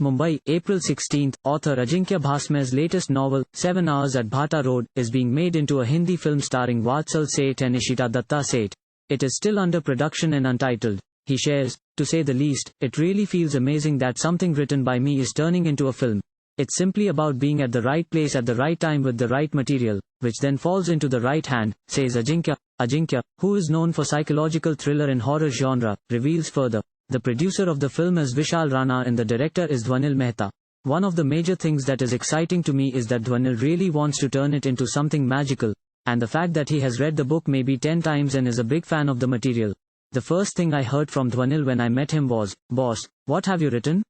Mumbai, April 16. Author Ajinkya Bhasme's latest novel, 7 Hours at Bhata Road, is being made into a Hindi film starring Vishal and Ishita Dutta. It is still under production and untitled. He shares, to say the least, it really feels amazing that something written by me is turning into a film. It's simply about being at the right place at the right time with the right material, which then falls into the right hand, says Ajinkya. Ajinkya, who is known for psychological thriller and horror genre, reveals further. The producer of the film is Vishal and the director is Dhwanil Mehta. One of the major things that is exciting to me is that Dhwanil really wants to turn it into something magical, and the fact that he has read the book maybe 10 times and is a big fan of the material. The first thing I heard from Dhwanil when I met him was, "Boss, what have you written?"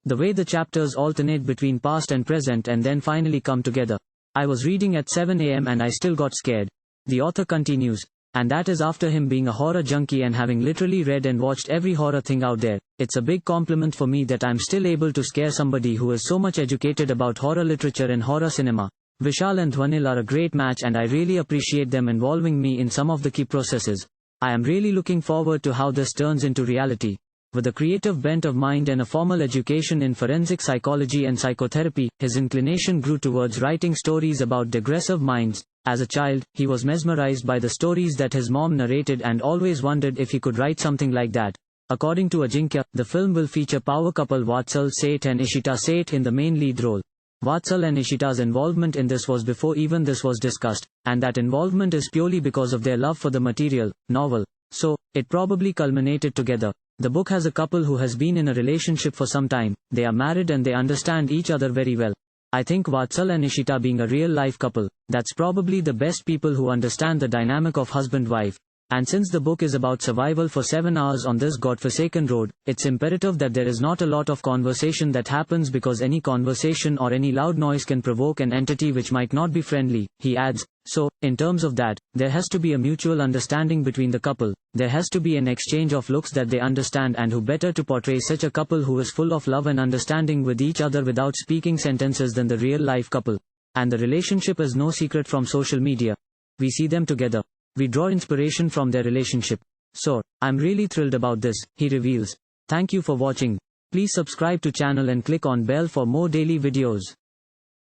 The way the chapters alternate between past and present and then finally come together. I was reading at 7 a.m. and I still got scared. The author continues. And that is after him being a horror junkie and having literally read and watched every horror thing out there. It's a big compliment for me that I'm still able to scare somebody who is so much educated about horror literature and horror cinema. Vishal and Dhwanil are a great match and I really appreciate them involving me in some of the key processes. I am really looking forward to how this turns into reality. With a creative bent of mind and a formal education in forensic psychology and psychotherapy, his inclination grew towards writing stories about digressive minds. As a child, he was mesmerized by the stories that his mom narrated and always wondered if he could write something like that. According to Ajinkya, the film will feature power couple Vishal and Ishita in the main lead role. Vishal and Ishita's involvement in this was before even this was discussed, and that involvement is purely because of their love for the material, novel. So, it probably culminated together. The book has a couple who has been in a relationship for some time. They are married and they understand each other very well. I think Vishal and Ishita being a real-life couple, that's probably the best people who understand the dynamic of husband-wife. And since the book is about survival for 7 hours on this godforsaken road, it's imperative that there is not a lot of conversation that happens because any conversation or any loud noise can provoke an entity which might not be friendly, he adds. So, in terms of that, there has to be a mutual understanding between the couple. There has to be an exchange of looks that they understand, and who better to portray such a couple who is full of love and understanding with each other without speaking sentences than the real-life couple. And the relationship is no secret from social media. We see them together. We draw inspiration from their relationship. So, I'm really thrilled about this, he reveals. Thank you for watching. Please subscribe to channel and click on bell for more daily videos.